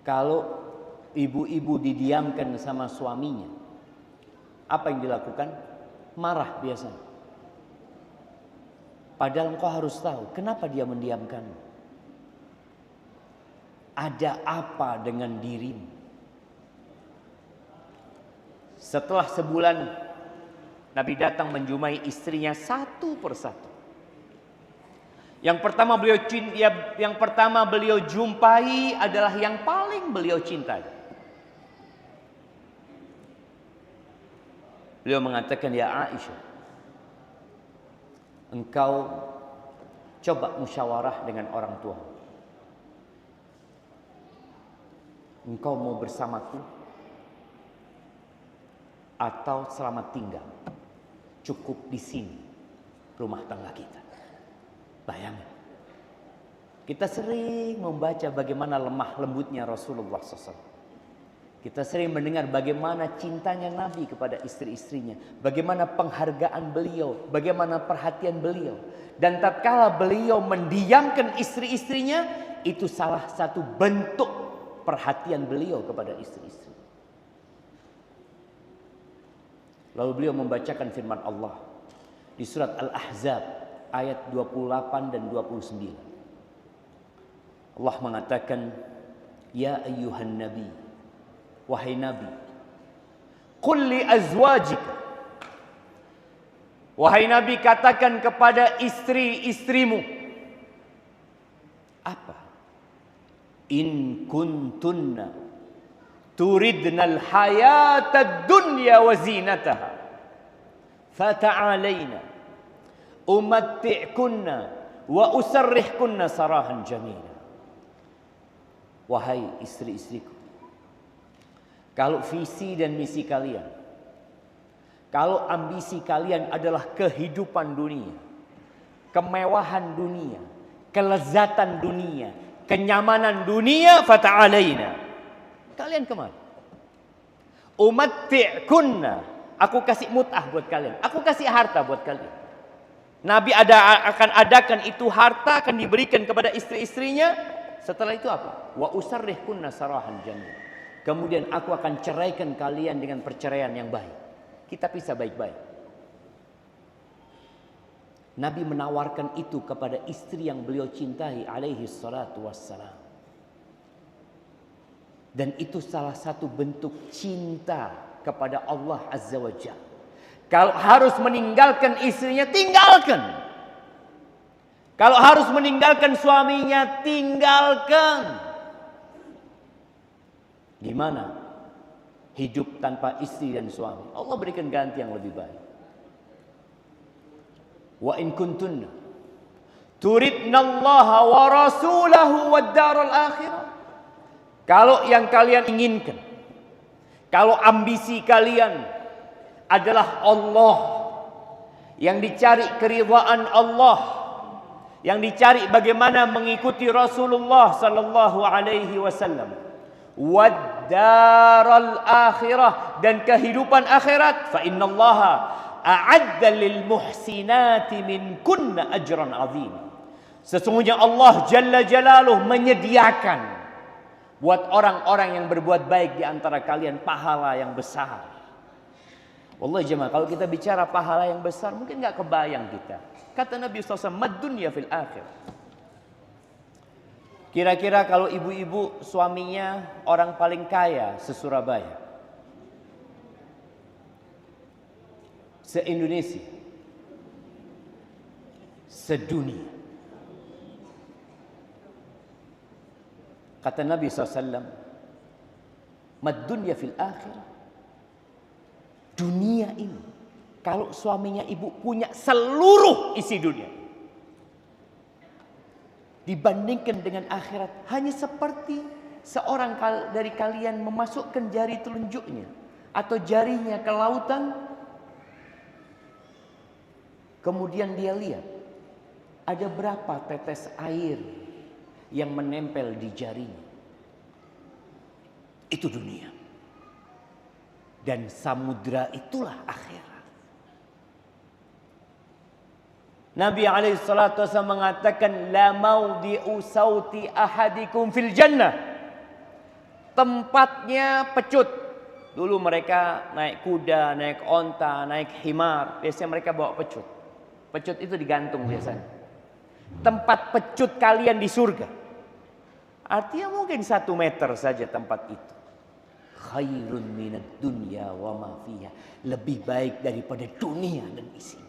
Kalau ibu-ibu didiamkan sama suaminya, apa yang dilakukan? Marah biasanya. Padahal engkau harus tahu kenapa dia mendiamkan. Ada apa dengan dirimu? Setelah sebulan, Nabi datang menjumpai istrinya satu persatu. Yang pertama beliau jumpai adalah yang paling beliau cintai. Beliau mengatakan, ya Aisyah, engkau coba musyawarah dengan orang tua. Engkau mau bersamaku atau selamat tinggal? Cukup di sini rumah tangga kita. Bayangkan. Kita sering membaca bagaimana lemah lembutnya Rasulullah SAW. Kita sering mendengar bagaimana cintanya Nabi kepada istri-istrinya. Bagaimana penghargaan beliau. Bagaimana perhatian beliau. Dan tatkala beliau mendiamkan istri-istrinya, itu salah satu bentuk perhatian beliau kepada istri-istri. Lalu beliau membacakan firman Allah di surat Al-Ahzab ayat 28 dan 29. Allah mengatakan, ya ayyuhan nabi, wahai nabi, qul li azwajika, wahai nabi, katakan kepada istri-istrimu. Apa? In kuntunna turidnal hayatad dunya wa zinataha fata'alaina umatti'kunna wa usarrihkunna sarahan jamila. Wahai istri-istriku, kalau visi dan misi kalian, kalau ambisi kalian adalah kehidupan dunia, kemewahan dunia, kelezatan dunia, kenyamanan dunia, fata'alaina, kalian kemana? Umatti'kunna, aku kasih mut'ah buat kalian, aku kasih harta buat kalian. Nabi akan adakan itu harta, akan diberikan kepada istri-istrinya. Setelah itu apa? Wa usarrihkunna sarahan jamil. Kemudian aku akan ceraikan kalian dengan perceraian yang baik. Kita pisah baik-baik. Nabi menawarkan itu kepada istri yang beliau cintai alaihi salatu wassalam. Dan itu salah satu bentuk cinta kepada Allah Azza wa Jalla. Kalau harus meninggalkan istrinya, tinggalkan. Kalau harus meninggalkan suaminya, tinggalkan. Gimana hidup tanpa istri dan suami? Allah berikan ganti yang lebih baik. Wa in kuntunna turidnallaha wa rasulahu wad daral akhirah. Kalau yang kalian inginkan, kalau ambisi kalian adalah Allah, yang dicari keridhaan Allah, yang dicari bagaimana mengikuti Rasulullah sallallahu alaihi wasallam, wad daral akhirah, dan kehidupan akhirat, fa innallaha a'adda lil muhsinati minkunna ajran azim. Sesungguhnya Allah Jalla Jalaluh menyediakan buat orang-orang yang berbuat baik di antara kalian pahala yang besar. Wallahi jemaah, kalau kita bicara pahala yang besar mungkin enggak kebayang kita. Kata Nabi SAW, mad dunya fil akhir. Kira-kira kalau ibu-ibu suaminya orang paling kaya se-Surabaya, se-Indonesia, sedunia. Kata Nabi SAW, mad dunya fil akhir. Dunia ini, kalau suaminya ibu punya seluruh isi dunia, dibandingkan dengan akhirat, hanya seperti seorang dari kalian memasukkan jari telunjuknya atau jarinya ke lautan, kemudian dia lihat ada berapa tetes air yang menempel di jarinya. Itu dunia. Dan samudra itulah akhirat. Nabi SAW mengatakan, la maudi'u sauti ahadikum fil jannah tempatnya pecut. Dulu mereka naik kuda, naik onta, naik himar. Biasanya mereka bawa pecut. Pecut itu digantung biasanya. Tempat pecut kalian di surga. Artinya mungkin 1 meter saja tempat itu. Khairun minad dunya wa ma fiha. Lebih baik daripada dunia dan isinya.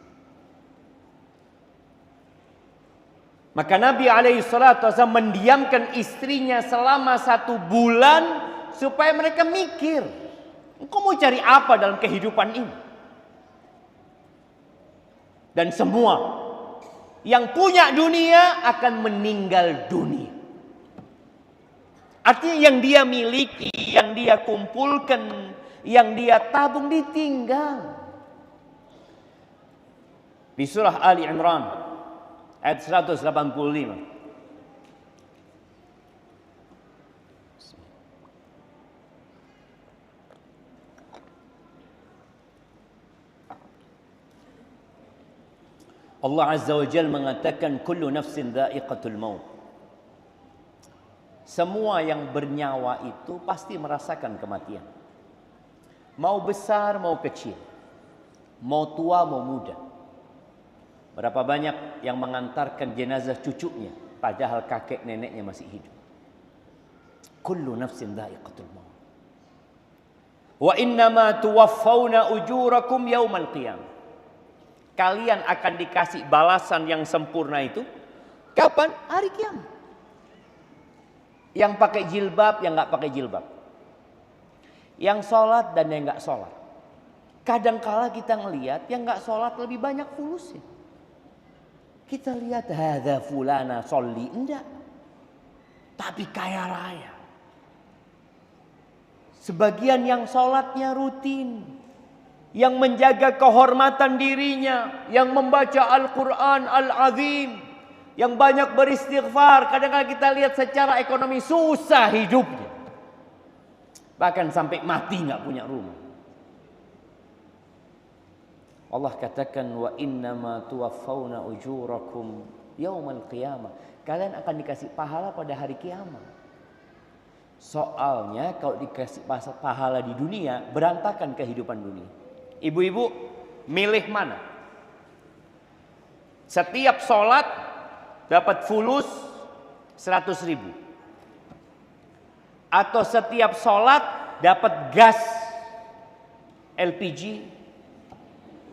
Maka Nabi SAW mendiamkan istrinya selama 1 bulan supaya mereka mikir, engkau mau cari apa dalam kehidupan ini? Dan semua yang punya dunia akan meninggal dunia. Artinya yang dia miliki, yang dia kumpulkan, yang dia tabung ditinggal. Di surah Ali Imran ayat 185. Allah Azza wa Jalla mengatakan kullu nafsin dha'iqatul maut. Semua yang bernyawa itu pasti merasakan kematian. Mau besar, mau kecil. Mau tua, mau muda. Berapa banyak yang mengantarkan jenazah cucunya padahal kakek neneknya masih hidup. Kullu nafsin dha'iqatul maut. Wa innama tuwaffawna ujurakum yaumal qiyamah. Kalian akan dikasih balasan yang sempurna itu kapan? Hari kiamat. Yang pakai jilbab, yang nggak pakai jilbab. Yang sholat dan yang nggak sholat. Kadangkala kita ngelihat yang nggak sholat lebih banyak fulusnya. Kita lihat hadza fulana sholli, enggak. Tapi kaya raya. Sebagian yang sholatnya rutin. Yang menjaga kehormatan dirinya. Yang membaca Al-Quran Al-Azim. Yang banyak beristighfar. Kadang-kadang kita lihat secara ekonomi susah hidupnya. Bahkan sampai mati nggak punya rumah. Allah katakan wa innama tuwaffawna ujurakum yaumal qiyamah. Kalian akan dikasih pahala pada hari kiamat. Soalnya kalau dikasih pahala di dunia, berantakan kehidupan dunia. Ibu-ibu milih mana? Setiap sholat dapat fulus 100.000. Atau setiap sholat dapat gas LPG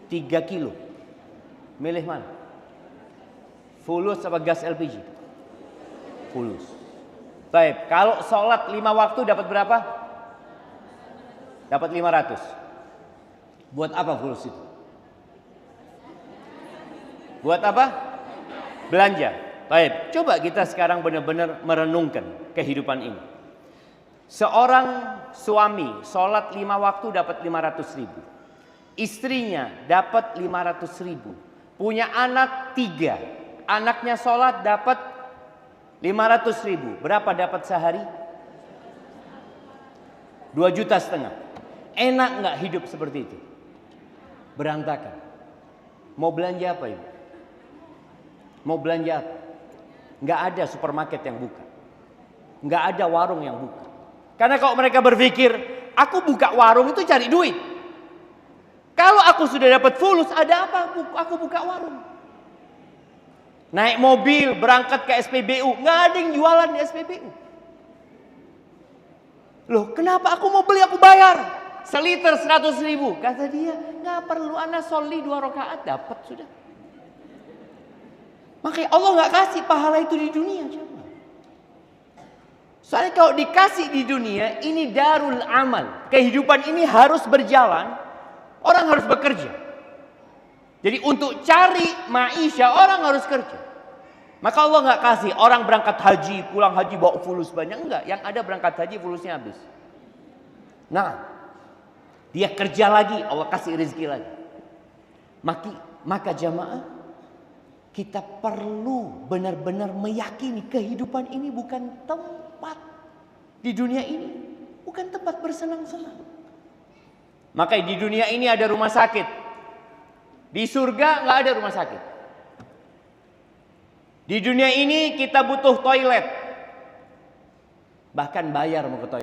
3 kilo. Milih mana? Fulus apa gas LPG? Fulus. Baik, kalau sholat 5 waktu dapat berapa? Dapat 500. Buat apa fulus itu? Buat apa? Belanja. Baik, coba kita sekarang benar-benar merenungkan kehidupan ini. Seorang suami sholat 5 waktu dapat 500.000. Istrinya dapat 500.000. Punya anak 3. Anaknya sholat dapat 500.000. Berapa dapat sehari? 2,5 juta. Enak nggak hidup seperti itu? Berantakan. Mau belanja apa ibu? Mau belanja apa? Nggak ada supermarket yang buka. Nggak ada warung yang buka. Karena kalau mereka berpikir, aku buka warung itu cari duit. Kalau aku sudah dapat fulus, ada apa? Aku buka warung. Naik mobil, berangkat ke SPBU. Nggak ada yang jualan di SPBU. Loh, kenapa aku mau beli, aku bayar. Seliter 100.000. Kata dia, nggak perlu, ana sholli 2 rakaat dapat sudah. Makanya Allah nggak kasih pahala itu di dunia. Soalnya kalau dikasih di dunia, ini darul amal. Kehidupan ini harus berjalan. Orang harus bekerja. Jadi untuk cari maisha, orang harus kerja. Maka Allah nggak kasih orang berangkat haji, pulang haji bawa fulus banyak. Enggak, yang ada berangkat haji fulusnya habis. Nah, dia kerja lagi, Allah kasih rezeki lagi. Maka jamaah, kita perlu benar-benar meyakini kehidupan ini bukan tempat di dunia ini, bukan tempat bersenang-senang. Maka di dunia ini ada rumah sakit, di surga nggak ada rumah sakit. Di dunia ini kita butuh toilet, bahkan bayar mau ke toilet.